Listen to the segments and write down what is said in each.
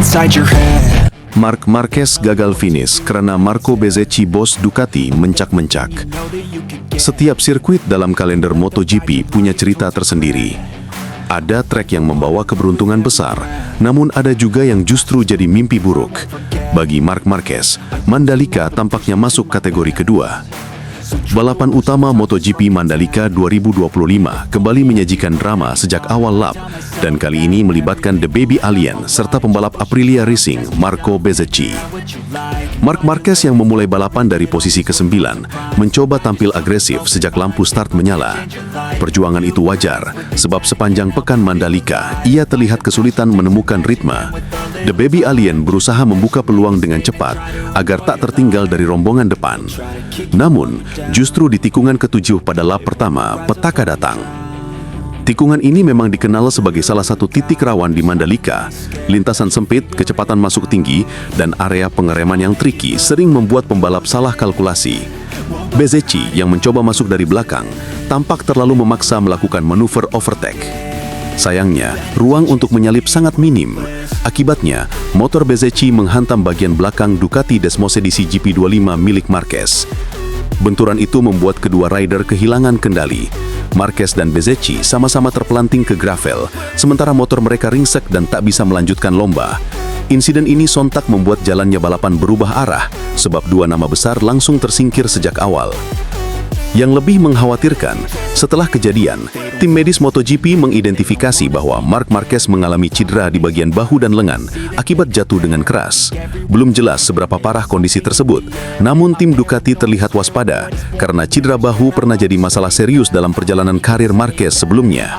inside your head. Marc Marquez gagal finish karena Marco Bezzecchi bos Ducati mencak-mencak. Setiap sirkuit dalam kalender MotoGP punya cerita tersendiri. Ada trek yang membawa keberuntungan besar, namun ada juga yang justru jadi mimpi buruk. Bagi Marc Marquez, Mandalika tampaknya masuk kategori kedua. Balapan utama MotoGP Mandalika 2025 kembali menyajikan drama sejak awal lap, dan kali ini melibatkan The Baby Alien serta pembalap Aprilia Racing, Marco Bezzecchi. Marc Marquez yang memulai balapan dari posisi ke-9 mencoba tampil agresif sejak lampu start menyala. Perjuangan itu wajar, sebab sepanjang pekan Mandalika, ia terlihat kesulitan menemukan ritme. The Baby Alien berusaha membuka peluang dengan cepat agar tak tertinggal dari rombongan depan. Namun, justru di tikungan ke-7 pada lap pertama, petaka datang. Tikungan ini memang dikenal sebagai salah satu titik rawan di Mandalika. Lintasan sempit, kecepatan masuk tinggi, dan area pengereman yang tricky sering membuat pembalap salah kalkulasi. Bezzecchi yang mencoba masuk dari belakang tampak terlalu memaksa melakukan manuver overtake. Sayangnya, ruang untuk menyalip sangat minim. Akibatnya, motor Bezzecchi menghantam bagian belakang Ducati Desmosedici GP25 milik Marquez. Benturan itu membuat kedua rider kehilangan kendali. Marquez dan Bezzecchi sama-sama terpelanting ke gravel, sementara motor mereka ringsek dan tak bisa melanjutkan lomba. Insiden ini sontak membuat jalannya balapan berubah arah, sebab dua nama besar langsung tersingkir sejak awal. Yang lebih mengkhawatirkan, setelah kejadian, tim medis MotoGP mengidentifikasi bahwa Marc Marquez mengalami cedera di bagian bahu dan lengan akibat jatuh dengan keras. Belum jelas seberapa parah kondisi tersebut, namun tim Ducati terlihat waspada karena cedera bahu pernah jadi masalah serius dalam perjalanan karir Marquez sebelumnya.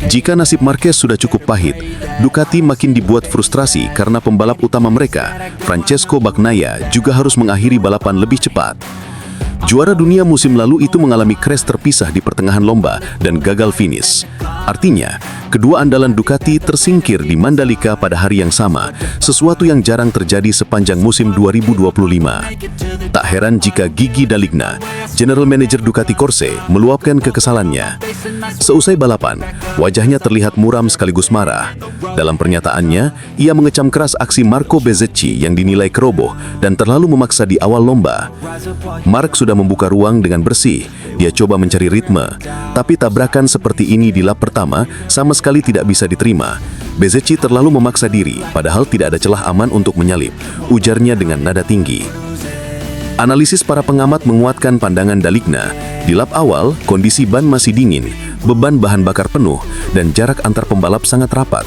Jika nasib Marquez sudah cukup pahit, Ducati makin dibuat frustrasi karena pembalap utama mereka, Francesco Bagnaia, juga harus mengakhiri balapan lebih cepat. Juara dunia musim lalu itu mengalami crash terpisah di pertengahan lomba dan gagal finish. Artinya, kedua andalan Ducati tersingkir di Mandalika pada hari yang sama, sesuatu yang jarang terjadi sepanjang musim 2025. Tak heran jika Gigi D'Aligna, General Manager Ducati Corse, meluapkan kekesalannya. Seusai balapan, wajahnya terlihat muram sekaligus marah. Dalam pernyataannya, ia mengecam keras aksi Marco Bezzecchi yang dinilai keroboh dan terlalu memaksa di awal lomba. Marc sudah membuka ruang dengan bersih. Dia coba mencari ritme, tapi tabrakan seperti ini di lap pertama sama sekali tidak bisa diterima. Bezzecchi terlalu memaksa diri, padahal tidak ada celah aman untuk menyalip, ujarnya dengan nada tinggi. Analisis para pengamat menguatkan pandangan D'Aligna. Di lap awal, kondisi ban masih dingin, beban bahan bakar penuh, dan jarak antar pembalap sangat rapat.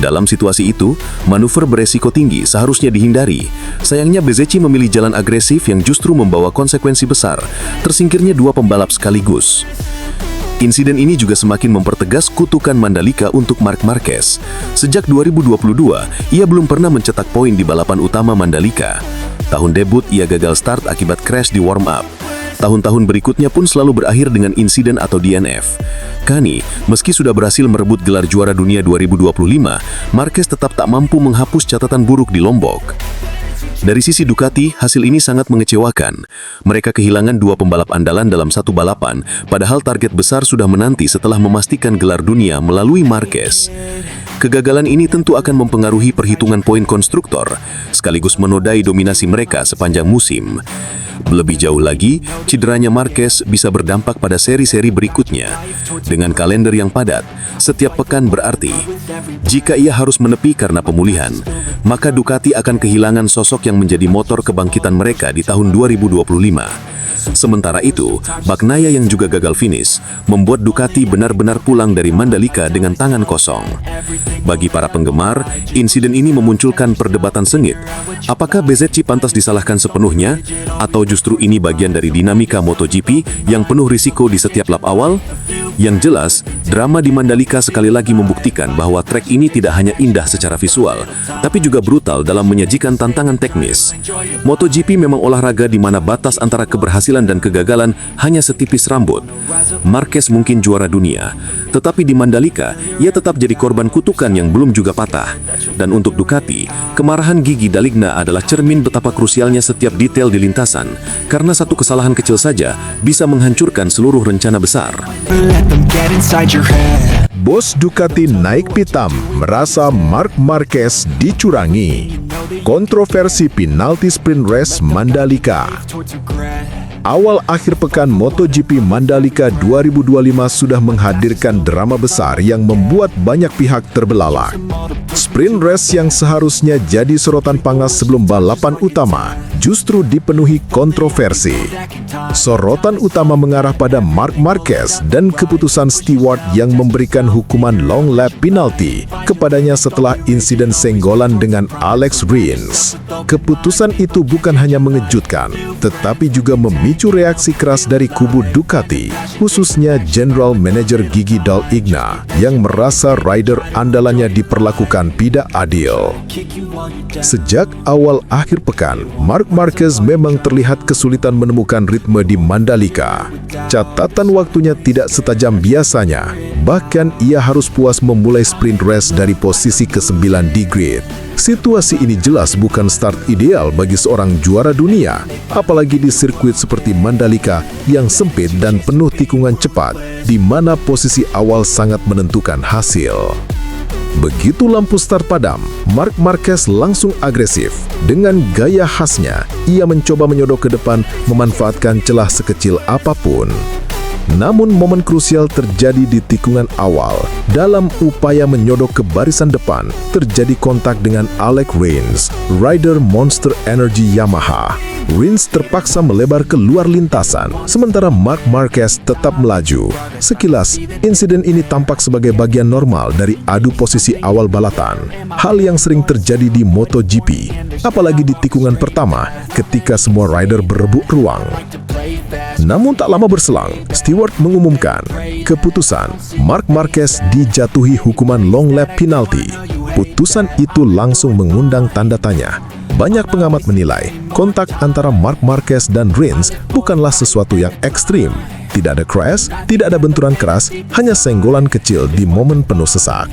Dalam situasi itu, manuver beresiko tinggi seharusnya dihindari. Sayangnya Bezzecchi memilih jalan agresif yang justru membawa konsekuensi besar, tersingkirnya dua pembalap sekaligus. Insiden ini juga semakin mempertegas kutukan Mandalika untuk Marc Marquez. Sejak 2022, ia belum pernah mencetak poin di balapan utama Mandalika. Tahun debut, ia gagal start akibat crash di warm-up. Tahun-tahun berikutnya pun selalu berakhir dengan insiden atau DNF. Kini, meski sudah berhasil merebut gelar juara dunia 2025, Marquez tetap tak mampu menghapus catatan buruk di Lombok. Dari sisi Ducati, hasil ini sangat mengecewakan. Mereka kehilangan dua pembalap andalan dalam satu balapan, padahal target besar sudah menanti setelah memastikan gelar dunia melalui Marquez. Kegagalan ini tentu akan mempengaruhi perhitungan poin konstruktor, sekaligus menodai dominasi mereka sepanjang musim. Lebih jauh lagi, cederanya Marquez bisa berdampak pada seri-seri berikutnya. Dengan kalender yang padat, setiap pekan berarti, jika ia harus menepi karena pemulihan, maka Ducati akan kehilangan sosok yang menjadi motor kebangkitan mereka di tahun 2025. Sementara itu, Bagnaia yang juga gagal finish, membuat Ducati benar-benar pulang dari Mandalika dengan tangan kosong. Bagi para penggemar, insiden ini memunculkan perdebatan sengit. Apakah Bezzecchi pantas disalahkan sepenuhnya? Atau justru ini bagian dari dinamika MotoGP yang penuh risiko di setiap lap awal? Yang jelas, drama di Mandalika sekali lagi membuktikan bahwa trek ini tidak hanya indah secara visual, tapi juga brutal dalam menyajikan tantangan teknis. MotoGP memang olahraga di mana batas antara keberhasilan dan kegagalan hanya setipis rambut. Marquez mungkin juara dunia, tetapi di Mandalika, ia tetap jadi korban kutukan yang belum juga patah. Dan untuk Ducati, kemarahan Gigi D'Aligna adalah cermin betapa krusialnya setiap detail di lintasan, karena satu kesalahan kecil saja bisa menghancurkan seluruh rencana besar. Let them get inside your head. Bos Ducati naik pitam merasa Marc Marquez dicurangi. Kontroversi penalti sprint race Mandalika. Awal akhir pekan MotoGP Mandalika 2025 sudah menghadirkan drama besar yang membuat banyak pihak terbelalak. Sprint race yang seharusnya jadi sorotan panas sebelum balapan utama justru dipenuhi kontroversi. Sorotan utama mengarah pada Marc Marquez dan keputusan steward yang memberikan hukuman long lap penalti kepadanya setelah insiden senggolan dengan Alex Rins. Keputusan itu bukan hanya mengejutkan, tetapi juga memicu reaksi keras dari kubu Ducati, khususnya General Manager Gigi Dall'Igna yang merasa rider andalannya diperlakukan tidak adil. Sejak awal akhir pekan, Marc Marquez memang terlihat kesulitan menemukan ritme di Mandalika. Catatan waktunya tidak setajam biasanya, bahkan ia harus puas memulai sprint race dari posisi ke-9 di grid. Situasi ini jelas bukan start ideal bagi seorang juara dunia, apalagi di sirkuit seperti Mandalika yang sempit dan penuh tikungan cepat, di mana posisi awal sangat menentukan hasil. Begitu lampu start padam, Marc Marquez langsung agresif. Dengan gaya khasnya, ia mencoba menyodok ke depan, memanfaatkan celah sekecil apapun. Namun momen krusial terjadi di tikungan awal. Dalam upaya menyodok ke barisan depan, terjadi kontak dengan Alex Rins, rider Monster Energy Yamaha. Rins terpaksa melebar keluar lintasan, sementara Marc Marquez tetap melaju. Sekilas, insiden ini tampak sebagai bagian normal dari adu posisi awal balapan. Hal yang sering terjadi di MotoGP, apalagi di tikungan pertama ketika semua rider berebut ruang. Namun tak lama berselang, steward mengumumkan keputusan Marc Marquez dijatuhi hukuman long lap penalti. Putusan itu langsung mengundang tanda tanya. Banyak pengamat menilai kontak antara Marc Marquez dan Rins bukanlah sesuatu yang ekstrim. Tidak ada crash, tidak ada benturan keras, hanya senggolan kecil di momen penuh sesak.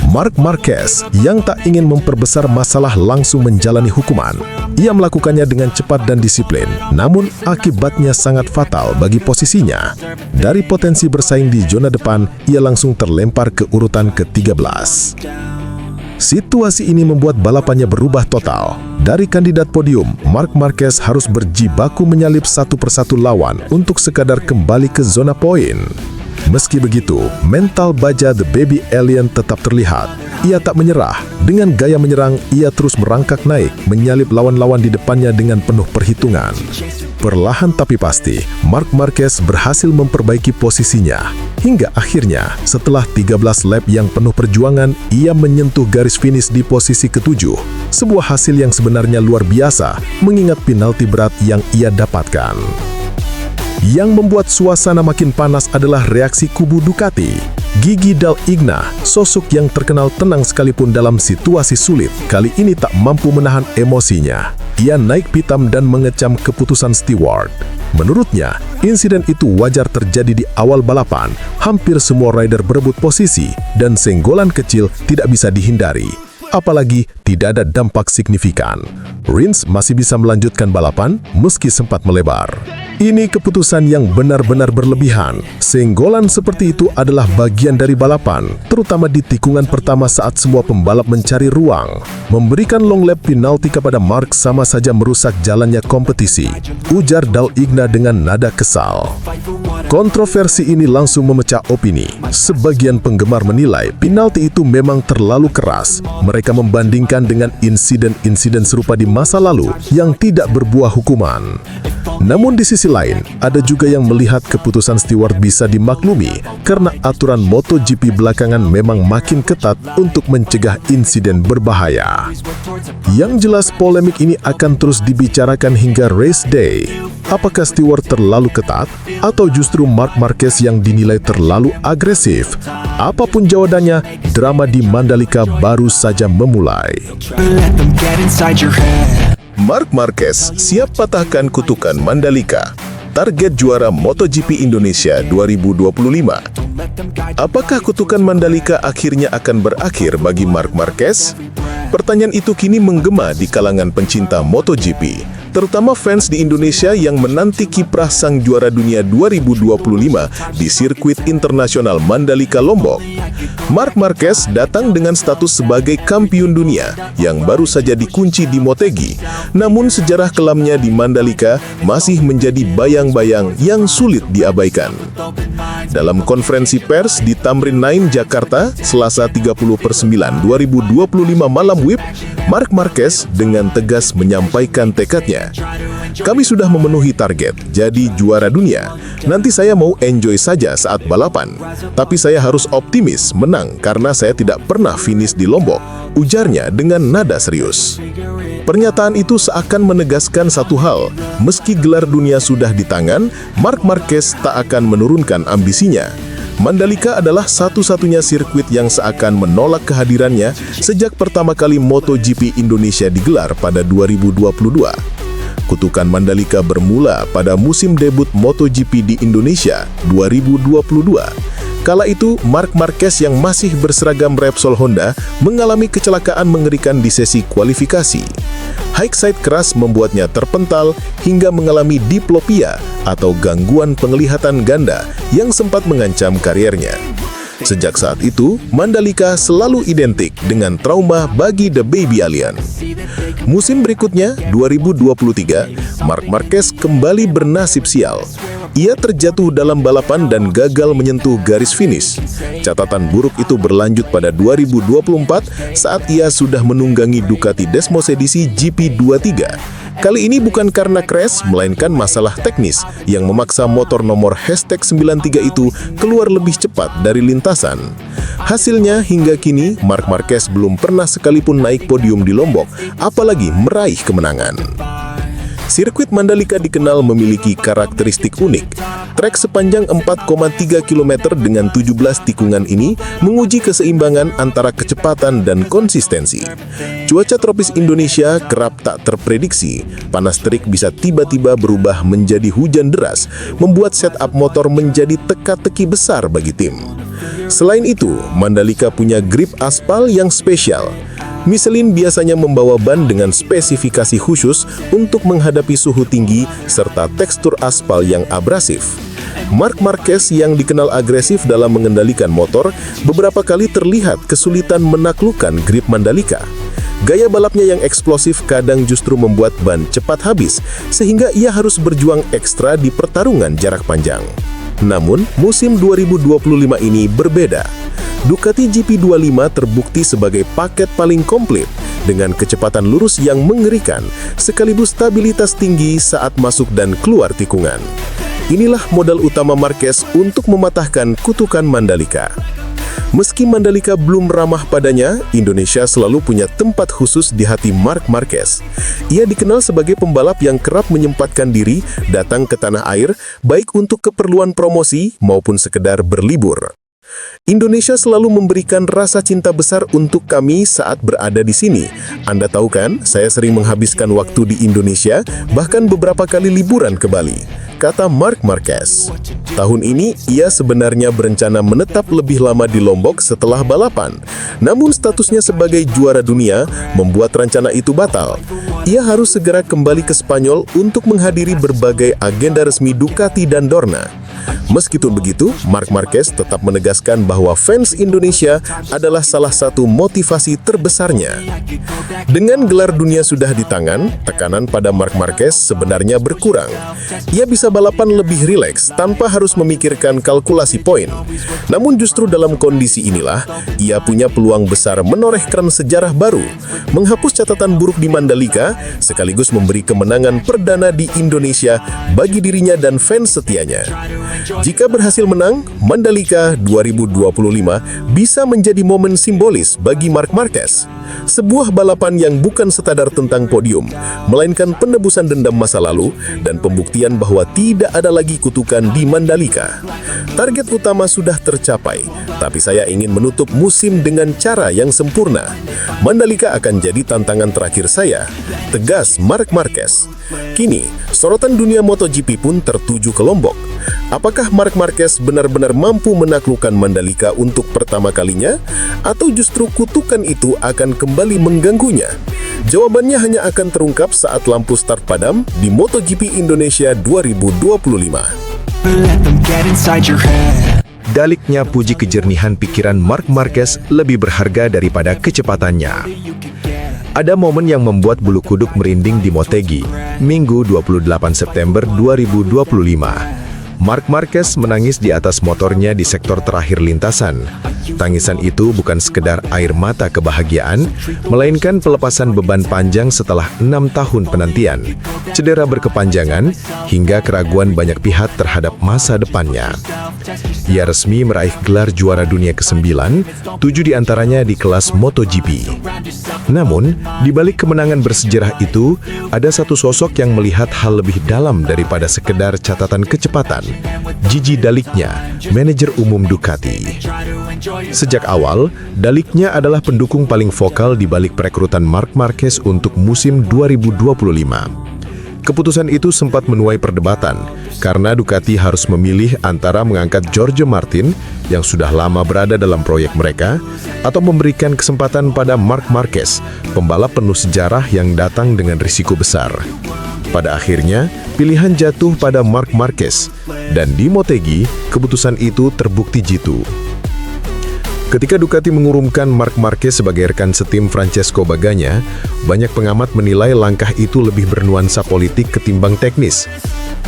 Marc Marquez yang tak ingin memperbesar masalah langsung menjalani hukuman. Ia melakukannya dengan cepat dan disiplin, namun akibatnya sangat fatal bagi posisinya. Dari potensi bersaing di zona depan, ia langsung terlempar ke urutan ke-13. Situasi ini membuat balapannya berubah total. Dari kandidat podium, Marc Marquez harus berjibaku menyalip satu persatu lawan untuk sekadar kembali ke zona poin. Meski begitu, mental baja The Baby Alien tetap terlihat. Ia tak menyerah. Dengan gaya menyerang, ia terus merangkak naik, menyalip lawan-lawan di depannya dengan penuh perhitungan. Perlahan tapi pasti, Marc Marquez berhasil memperbaiki posisinya. Hingga akhirnya, setelah 13 lap yang penuh perjuangan, ia menyentuh garis finish di posisi ke-7. Sebuah hasil yang sebenarnya luar biasa, mengingat penalti berat yang ia dapatkan. Yang membuat suasana makin panas adalah reaksi kubu Ducati. Gigi Dall'Igna, sosok yang terkenal tenang sekalipun dalam situasi sulit, kali ini tak mampu menahan emosinya. Ia naik pitam dan mengecam keputusan steward. Menurutnya, insiden itu wajar terjadi di awal balapan. Hampir semua rider berebut posisi, dan senggolan kecil tidak bisa dihindari. Apalagi tidak ada dampak signifikan. Rins masih bisa melanjutkan balapan meski sempat melebar. Ini keputusan yang benar-benar berlebihan. Senggolan seperti itu adalah bagian dari balapan, terutama di tikungan pertama saat semua pembalap mencari ruang. Memberikan long lap penalti kepada Marc sama saja merusak jalannya kompetisi, ujar Dall'Igna dengan nada kesal. Kontroversi ini langsung memecah opini. Sebagian penggemar menilai penalti itu memang terlalu keras. Mereka membandingkan dengan insiden-insiden serupa di masa lalu yang tidak berbuah hukuman. Namun di sisi lain, ada juga yang melihat keputusan steward bisa dimaklumi karena aturan MotoGP belakangan memang makin ketat untuk mencegah insiden berbahaya. Yang jelas polemik ini akan terus dibicarakan hingga race day. Apakah steward terlalu ketat atau justru Marc Marquez yang dinilai terlalu agresif? Apapun jawabannya, drama di Mandalika baru saja memulai. Marc Marquez siap patahkan kutukan Mandalika. Target juara MotoGP Indonesia 2025. Apakah kutukan Mandalika akhirnya akan berakhir bagi Marc Marquez? Pertanyaan itu kini menggema di kalangan pencinta MotoGP. terutama fans di Indonesia yang menanti kiprah sang juara dunia 2025 di sirkuit internasional Mandalika Lombok. Marc Marquez datang dengan status sebagai kampiun dunia yang baru saja dikunci di Motegi, namun sejarah kelamnya di Mandalika masih menjadi bayang-bayang yang sulit diabaikan. Dalam konferensi pers di Tamrin 9, Jakarta, Selasa 30/9/2025 malam WIB, Marc Marquez dengan tegas menyampaikan tekadnya. Kami sudah memenuhi target, jadi juara dunia. Nanti saya mau enjoy saja saat balapan. Tapi saya harus optimis menang karena saya tidak pernah finish di Lombok, ujarnya dengan nada serius. Pernyataan itu seakan menegaskan satu hal, meski gelar dunia sudah di tangan, Marc Marquez tak akan menurunkan ambisinya. Mandalika adalah satu-satunya sirkuit yang seakan menolak kehadirannya sejak pertama kali MotoGP Indonesia digelar pada 2022. Kutukan Mandalika bermula pada musim debut MotoGP di Indonesia 2022. Kala itu, Marc Marquez yang masih berseragam Repsol Honda mengalami kecelakaan mengerikan di sesi kualifikasi. Hindsight keras membuatnya terpental hingga mengalami diplopia atau gangguan penglihatan ganda yang sempat mengancam kariernya. Sejak saat itu, Mandalika selalu identik dengan trauma bagi The Baby Alien. Musim berikutnya, 2023, Marc Marquez kembali bernasib sial. Ia terjatuh dalam balapan dan gagal menyentuh garis finish. Catatan buruk itu berlanjut pada 2024 saat ia sudah menunggangi Ducati Desmos edisi GP23. Kali ini bukan karena crash, melainkan masalah teknis yang memaksa motor nomor #93 itu keluar lebih cepat dari lintasan. Hasilnya, hingga kini, Marc Marquez belum pernah sekalipun naik podium di Lombok, apalagi meraih kemenangan. Sirkuit Mandalika dikenal memiliki karakteristik unik. Trek sepanjang 4,3 km dengan 17 tikungan ini menguji keseimbangan antara kecepatan dan konsistensi. Cuaca tropis Indonesia kerap tak terprediksi. Panas terik bisa tiba-tiba berubah menjadi hujan deras, membuat setup motor menjadi teka-teki besar bagi tim. Selain itu, Mandalika punya grip aspal yang spesial. Michelin biasanya membawa ban dengan spesifikasi khusus untuk menghadapi suhu tinggi serta tekstur aspal yang abrasif. Marc Marquez yang dikenal agresif dalam mengendalikan motor, beberapa kali terlihat kesulitan menaklukkan grip Mandalika. Gaya balapnya yang eksplosif kadang justru membuat ban cepat habis, sehingga ia harus berjuang ekstra di pertarungan jarak panjang. Namun, musim 2025 ini berbeda. Ducati GP25 terbukti sebagai paket paling komplit dengan kecepatan lurus yang mengerikan sekaligus stabilitas tinggi saat masuk dan keluar tikungan. Inilah modal utama Marquez untuk mematahkan kutukan Mandalika. Meski Mandalika belum ramah padanya, Indonesia selalu punya tempat khusus di hati Marc Marquez. Ia dikenal sebagai pembalap yang kerap menyempatkan diri datang ke tanah air, baik untuk keperluan promosi maupun sekedar berlibur. Indonesia selalu memberikan rasa cinta besar untuk kami saat berada di sini. Anda tahu kan, saya sering menghabiskan waktu di Indonesia, bahkan beberapa kali liburan ke Bali, kata Marc Marquez. Tahun ini, ia sebenarnya berencana menetap lebih lama di Lombok setelah balapan. Namun statusnya sebagai juara dunia membuat rencana itu batal. Ia harus segera kembali ke Spanyol untuk menghadiri berbagai agenda resmi Ducati dan Dorna. Meskipun begitu, Marc Marquez tetap menegaskan bahwa fans Indonesia adalah salah satu motivasi terbesarnya. Dengan gelar dunia sudah di tangan, tekanan pada Marc Marquez sebenarnya berkurang. Ia bisa balapan lebih rileks tanpa harus memikirkan kalkulasi poin. Namun justru dalam kondisi inilah, ia punya peluang besar menorehkan sejarah baru, menghapus catatan buruk di Mandalika, sekaligus memberi kemenangan perdana di Indonesia bagi dirinya dan fans setianya. Jika berhasil menang, Mandalika 2025 bisa menjadi momen simbolis bagi Marc Marquez. Sebuah balapan yang bukan sekadar tentang podium, melainkan penebusan dendam masa lalu dan pembuktian bahwa tidak ada lagi kutukan di Mandalika. Target utama sudah tercapai, tapi saya ingin menutup musim dengan cara yang sempurna. Mandalika akan jadi tantangan terakhir saya, tegas Marc Marquez. Kini, sorotan dunia MotoGP pun tertuju ke Lombok. Apakah Marc Marquez benar-benar mampu menaklukkan Mandalika untuk pertama kalinya? Atau justru kutukan itu akan kembali mengganggunya? Jawabannya hanya akan terungkap saat lampu start padam di MotoGP Indonesia 2025. Daliknya puji kejernihan pikiran Marc Marquez lebih berharga daripada kecepatannya. Ada momen yang membuat bulu kuduk merinding di Motegi, Minggu 28 September 2025. Marc Marquez menangis di atas motornya di sektor terakhir lintasan. Tangisan itu bukan sekedar air mata kebahagiaan, melainkan pelepasan beban panjang setelah 6 tahun penantian, cedera berkepanjangan, hingga keraguan banyak pihak terhadap masa depannya. Ia resmi meraih gelar juara dunia ke-9, 7 diantaranya di kelas MotoGP. Namun, di balik kemenangan bersejarah itu, ada satu sosok yang melihat hal lebih dalam daripada sekedar catatan kecepatan. Gigi Daliknya, manajer umum Ducati. Sejak awal, Daliknya adalah pendukung paling vokal di balik perekrutan Marc Marquez untuk musim 2025. Keputusan itu sempat menuai perdebatan, karena Ducati harus memilih antara mengangkat Jorge Martin, yang sudah lama berada dalam proyek mereka, atau memberikan kesempatan pada Marc Marquez, pembalap penuh sejarah yang datang dengan risiko besar. Pada akhirnya, pilihan jatuh pada Marc Marquez, dan di Motegi, keputusan itu terbukti jitu. Ketika Ducati mengurumkan Marc Marquez sebagai rekan setim Francesco Bagnaia, banyak pengamat menilai langkah itu lebih bernuansa politik ketimbang teknis.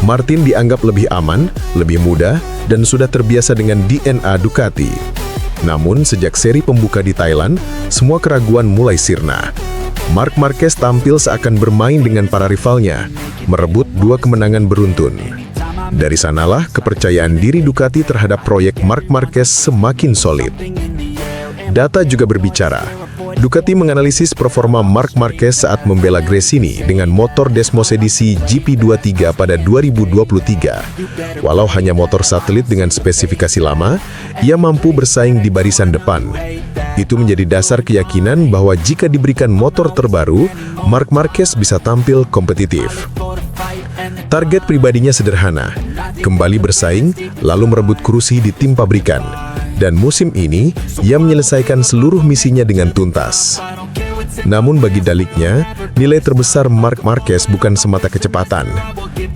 Martin dianggap lebih aman, lebih muda, dan sudah terbiasa dengan DNA Ducati. Namun, sejak seri pembuka di Thailand, semua keraguan mulai sirna. Marc Marquez tampil seakan bermain dengan para rivalnya, merebut 2 kemenangan beruntun. Dari sanalah kepercayaan diri Ducati terhadap proyek Marc Marquez semakin solid. Data juga berbicara. Ducati menganalisis performa Marc Marquez saat membela Gresini dengan motor Desmos edisi GP23 pada 2023. Walau hanya motor satelit dengan spesifikasi lama, ia mampu bersaing di barisan depan. Itu menjadi dasar keyakinan bahwa jika diberikan motor terbaru, Marc Marquez bisa tampil kompetitif. Target pribadinya sederhana, kembali bersaing, lalu merebut kursi di tim pabrikan. Dan musim ini, ia menyelesaikan seluruh misinya dengan tuntas. Namun bagi Daliknya, nilai terbesar Marc Marquez bukan semata kecepatan.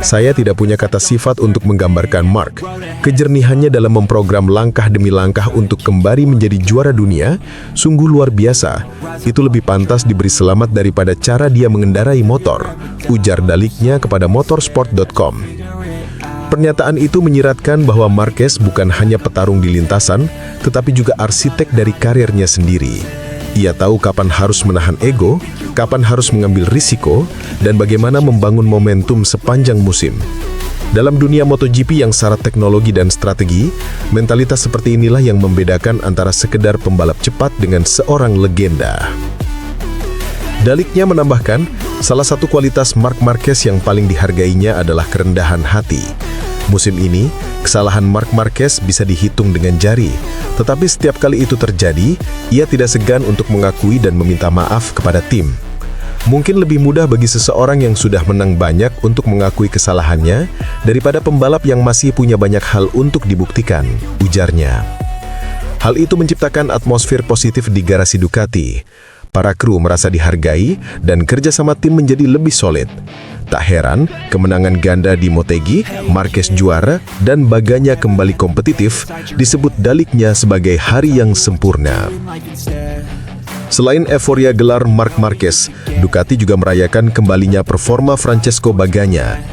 Saya tidak punya kata sifat untuk menggambarkan Marc. Kejernihannya dalam memprogram langkah demi langkah untuk kembali menjadi juara dunia, sungguh luar biasa. Itu lebih pantas diberi selamat daripada cara dia mengendarai motor, ujar Daliknya kepada motorsport.com. Pernyataan itu menyiratkan bahwa Marquez bukan hanya petarung di lintasan, tetapi juga arsitek dari karirnya sendiri. Ia tahu kapan harus menahan ego, kapan harus mengambil risiko, dan bagaimana membangun momentum sepanjang musim. Dalam dunia MotoGP yang syarat teknologi dan strategi, mentalitas seperti inilah yang membedakan antara sekedar pembalap cepat dengan seorang legenda. Daliknya menambahkan, salah satu kualitas Marc Marquez yang paling dihargainya adalah kerendahan hati. Musim ini, kesalahan Marc Marquez bisa dihitung dengan jari, tetapi setiap kali itu terjadi, ia tidak segan untuk mengakui dan meminta maaf kepada tim. Mungkin lebih mudah bagi seseorang yang sudah menang banyak untuk mengakui kesalahannya daripada pembalap yang masih punya banyak hal untuk dibuktikan, ujarnya. Hal itu menciptakan atmosfer positif di garasi Ducati. Para kru merasa dihargai dan kerjasama tim menjadi lebih solid. Tak heran, kemenangan ganda di Motegi, Marquez juara, dan Bagnaia kembali kompetitif disebut Daliknya sebagai hari yang sempurna. Selain euforia gelar Marc Marquez, Ducati juga merayakan kembalinya performa Francesco Bagnaia.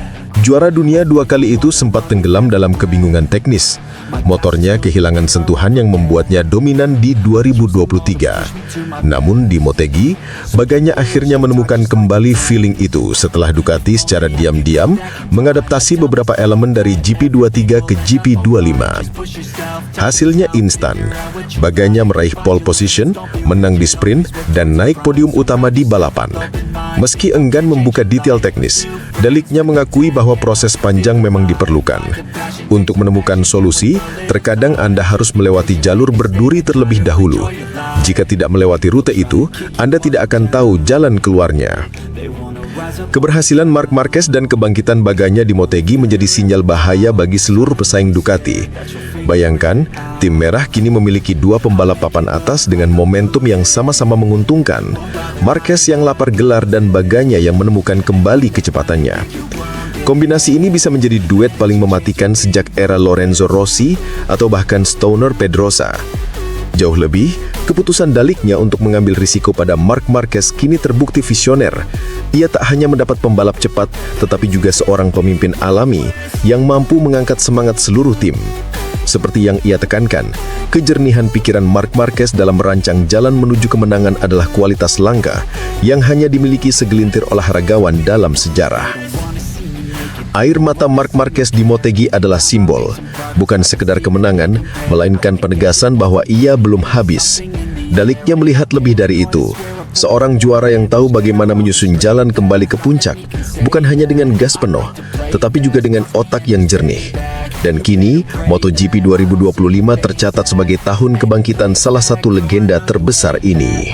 Juara dunia 2 kali itu sempat tenggelam dalam kebingungan teknis. Motornya kehilangan sentuhan yang membuatnya dominan di 2023. Namun di Motegi, Bagnaia akhirnya menemukan kembali feeling itu setelah Ducati secara diam-diam mengadaptasi beberapa elemen dari GP23 ke GP25. Hasilnya instan. Bagnaia meraih pole position, menang di sprint, dan naik podium utama di balapan. Meski enggan membuka detail teknis, Daliknya mengakui bahwa proses panjang memang diperlukan. Untuk menemukan solusi, terkadang Anda harus melewati jalur berduri terlebih dahulu. Jika tidak melewati rute itu, Anda tidak akan tahu jalan keluarnya. Keberhasilan Marc Marquez dan kebangkitan Bagnaia di Motegi menjadi sinyal bahaya bagi seluruh pesaing Ducati. Bayangkan, tim merah kini memiliki 2 pembalap papan atas dengan momentum yang sama-sama menguntungkan. Marquez yang lapar gelar dan Bagnaia yang menemukan kembali kecepatannya. Kombinasi ini bisa menjadi duet paling mematikan sejak era Lorenzo Rossi atau bahkan Stoner Pedrosa. Jauh lebih, keputusan Daliknya untuk mengambil risiko pada Marc Marquez kini terbukti visioner. Ia tak hanya mendapat pembalap cepat, tetapi juga seorang pemimpin alami yang mampu mengangkat semangat seluruh tim. Seperti yang ia tekankan, kejernihan pikiran Marc Marquez dalam merancang jalan menuju kemenangan adalah kualitas langka yang hanya dimiliki segelintir olahragawan dalam sejarah. Air mata Marc Marquez di Motegi adalah simbol, bukan sekedar kemenangan, melainkan penegasan bahwa ia belum habis. Daliknya melihat lebih dari itu, seorang juara yang tahu bagaimana menyusun jalan kembali ke puncak, bukan hanya dengan gas penuh, tetapi juga dengan otak yang jernih. Dan kini, MotoGP 2025 tercatat sebagai tahun kebangkitan salah satu legenda terbesar ini.